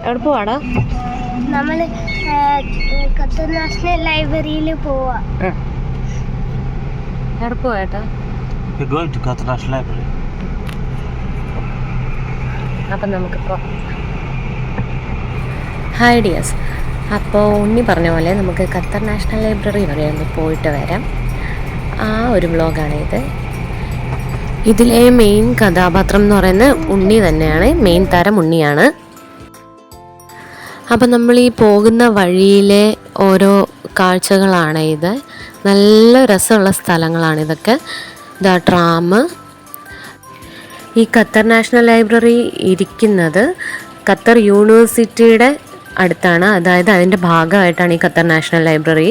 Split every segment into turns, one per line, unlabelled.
എവിടെ പോവാടാ?
നമ്മൾ Qatar national ലൈബ്രറിയിൽ പോവാ.
എവിടെ പോവാട്ടാ? അപ്പം നമുക്കിപ്പോൾ ഹായ് ഡിയേഴ്സ്. അപ്പോൾ ഉണ്ണി പറഞ്ഞ പോലെ നമുക്ക് ഖത്തർ നാഷണൽ ലൈബ്രറി വരെ ഒന്ന് പോയിട്ട് വരാം. ആ ഒരു വ്ളോഗാണ് ഇത്. ഇതിലെ മെയിൻ കഥാപാത്രം എന്ന് പറയുന്നത് ഉണ്ണി തന്നെയാണ്. മെയിൻ താരം ഉണ്ണിയാണ്. അപ്പം നമ്മൾ ഈ പോകുന്ന വഴിയിലെ ഓരോ കാഴ്ചകളാണ് ഇത്. നല്ല രസമുള്ള സ്ഥലങ്ങളാണ് ഇതൊക്കെ. ദാ ട്രാം. ഈ ഖത്തർ നാഷണൽ ലൈബ്രറി ഇരിക്കുന്നത് ഖത്തർ യൂണിവേഴ്സിറ്റിയുടെ അടുത്താണ്. അതായത് അതിൻ്റെ ഭാഗമായിട്ടാണ് ഈ ഖത്തർ നാഷണൽ ലൈബ്രറി.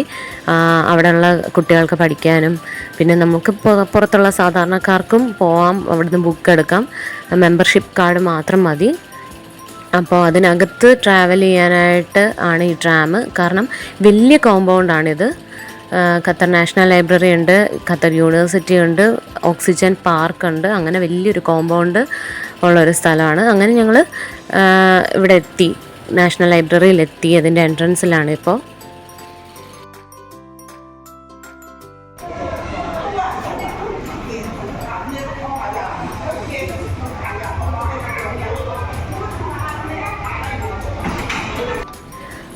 അവിടെയുള്ള കുട്ടികൾക്ക് പഠിക്കാനും പിന്നെ നമുക്ക് പുറത്തുള്ള സാധാരണക്കാർക്കും പോവാം. അവിടുന്ന് ബുക്ക് എടുക്കാം. മെമ്പർഷിപ്പ് കാർഡ് മാത്രം മതി. അപ്പോൾ അതിനകത്ത് ട്രാവൽ ചെയ്യാനായിട്ട് ആണ് ഈ ട്രാം. കാരണം വലിയ കോമ്പൗണ്ടാണിത്. ഖത്തർ നാഷണൽ ലൈബ്രറി ഉണ്ട്, ഖത്തർ യൂണിവേഴ്സിറ്റി ഉണ്ട്, ഓക്സിജൻ പാർക്ക് ഉണ്ട്. അങ്ങനെ വലിയൊരു കോമ്പൗണ്ട് ഉള്ളൊരു സ്ഥലമാണ്. അങ്ങനെ ഞങ്ങൾ ഇവിടെ എത്തി, നാഷണൽ ലൈബ്രറിയിലെത്തി. അതിൻ്റെ എൻട്രൻസിലാണ് ഇപ്പോൾ.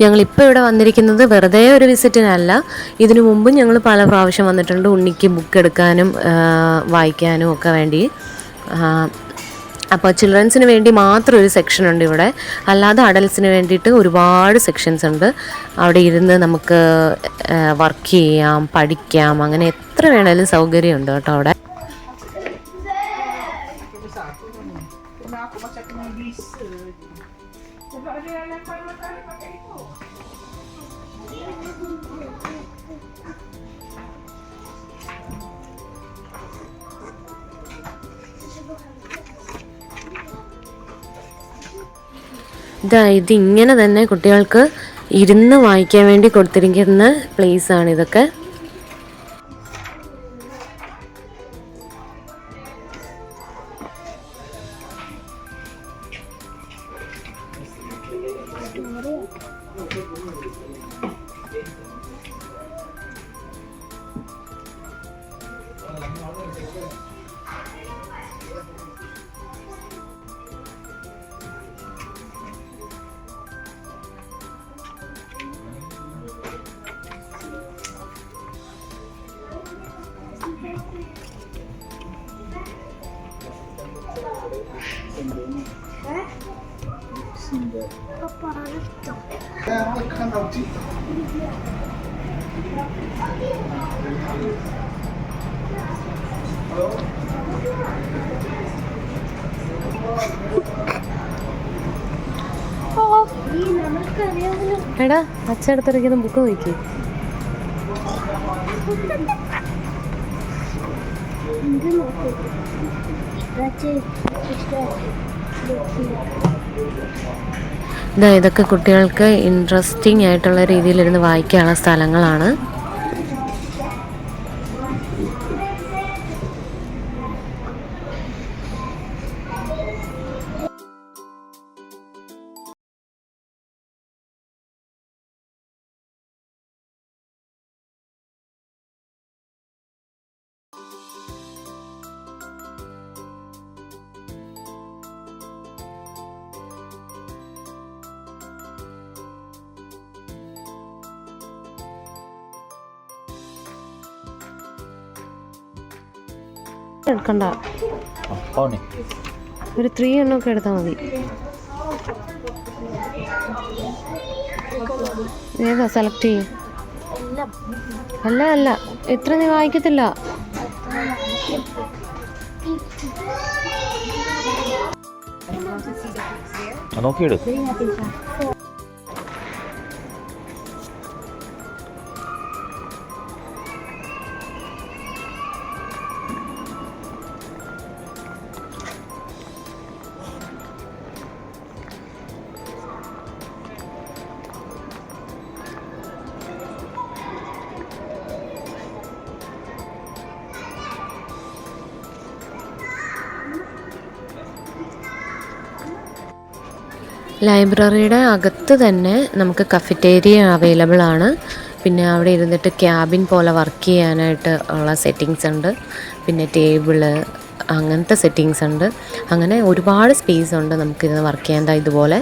ഞങ്ങളിപ്പോൾ ഇവിടെ വന്നിരിക്കുന്നത് വെറുതെ ഒരു വിസിറ്റിനല്ല. ഇതിനു മുമ്പും ഞങ്ങൾ പല പ്രാവശ്യം വന്നിട്ടുണ്ട് ഉണ്ണിക്ക് ബുക്ക് എടുക്കാനും വായിക്കാനും ഒക്കെ വേണ്ടി. അപ്പോൾ ചിൽഡ്രൻസിന് വേണ്ടി മാത്രം ഒരു സെക്ഷൻ ഉണ്ട് ഇവിടെ. അല്ലാതെ അഡൽട്സിന് വേണ്ടിയിട്ട് ഒരുപാട് സെക്ഷൻസ് ഉണ്ട്. അവിടെ ഇരുന്ന് നമുക്ക് വർക്ക് ചെയ്യാം, പഠിക്കാം, അങ്ങനെ എത്ര വേണേലും സൗകര്യമുണ്ട് കേട്ടോ അവിടെ. ഇതിങ്ങനെ തന്നെ കുട്ടികൾക്ക് ഇരുന്ന് വായിക്കാൻ വേണ്ടി കൊടുത്തിരിക്കുന്ന പ്ലേസാണ് ഇതൊക്കെ. എടാ അച്ചടുത്തിരിക്കുന്ന ബുക്ക് നോക്കി. ഇതൊക്കെ കുട്ടികൾക്ക് ഇൻട്രസ്റ്റിംഗ് ആയിട്ടുള്ള രീതിയിലിരുന്ന് വായിക്കാനുള്ള സ്ഥലങ്ങളാണ്. എടുക്കണ്ട, ഒരു 3 എണ്ണമൊക്കെ എടുത്താൽ മതി. ഏതാ സെലക്ട് ചെയ്യും? അല്ല എത്ര നീ വായിക്കത്തില്ല.
നോക്കിയെടു.
ലൈബ്രറിയുടെ അകത്ത് തന്നെ നമുക്ക് കഫറ്റേരിയ അവൈലബിൾ ആണ്. പിന്നെ അവിടെ ഇരുന്നിട്ട് ക്യാബിൻ പോലെ വർക്ക് ചെയ്യാനായിട്ട് ഉള്ള സെറ്റിങ്സ് ഉണ്ട്. പിന്നെ ടേബിള് അങ്ങനത്തെ സെറ്റിങ്സ് ഉണ്ട്. അങ്ങനെ ഒരുപാട് സ്പേസ് ഉണ്ട് നമുക്കിരുന്ന് വർക്ക് ചെയ്യാൻ. ഇതുപോലെ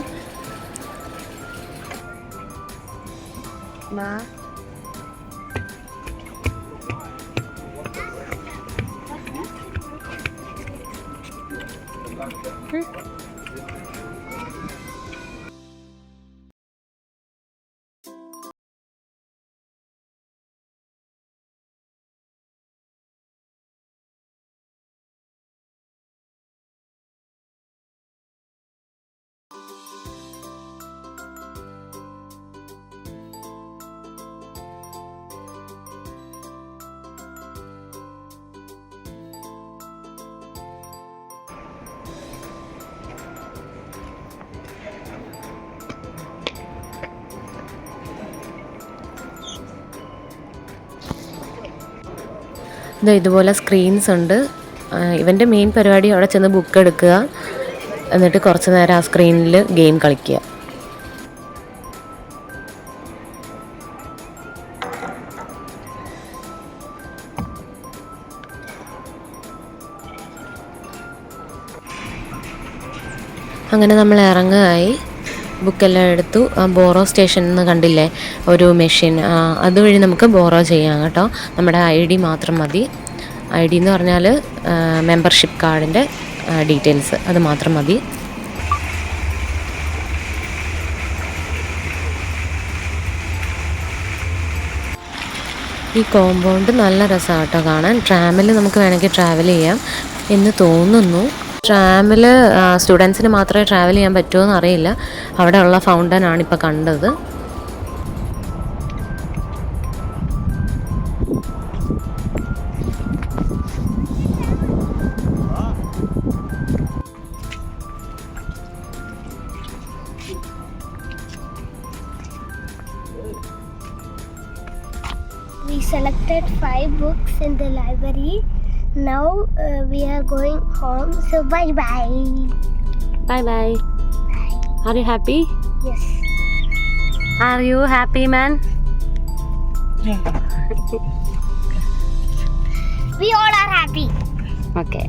ഇതുപോലെ സ്ക്രീൻസ് ഉണ്ട്. ഇവൻ്റെ മെയിൻ പരിപാടി അവിടെ ചെന്ന് ബുക്ക് എടുക്കുക, എന്നിട്ട് കുറച്ച് നേരം ആ സ്ക്രീനിൽ ഗെയിം കളിക്കുക. അങ്ങനെ നമ്മൾ ഇറങ്ങുകയായി. ബുക്കെല്ലാം എടുത്തു. ബോറോ സ്റ്റേഷൻ എന്ന് കണ്ടില്ലേ ഒരു മെഷീൻ, അതുവഴി നമുക്ക് ബോറോ ചെയ്യാം കേട്ടോ. നമ്മുടെ ID മാത്രം മതി. ID എന്ന് പറഞ്ഞാൽ മെമ്പർഷിപ്പ് കാർഡിൻ്റെ ഡീറ്റെയിൽസ്, അത് മാത്രം മതി. ഈ കോമ്പൗണ്ട് നല്ല രസമാണ് കേട്ടോ കാണാൻ. ട്രാമിൽ നമുക്ക് വേണമെങ്കിൽ ട്രാവൽ ചെയ്യാം എന്ന് തോന്നുന്നു. ട്രാമിൽ സ്റ്റുഡൻസിന് മാത്രമേ ട്രാവൽ ചെയ്യാൻ പറ്റുമോ അറിയില്ല. അവിടെ ഉള്ള ഫൗണ്ടനാണ് ഇപ്പോൾ കണ്ടത്.
We selected 5 books in the library. Now we are going home. So bye bye.
Bye bye. Are you happy?
Yes.
Are you happy, man?
We all are happy.
Okay.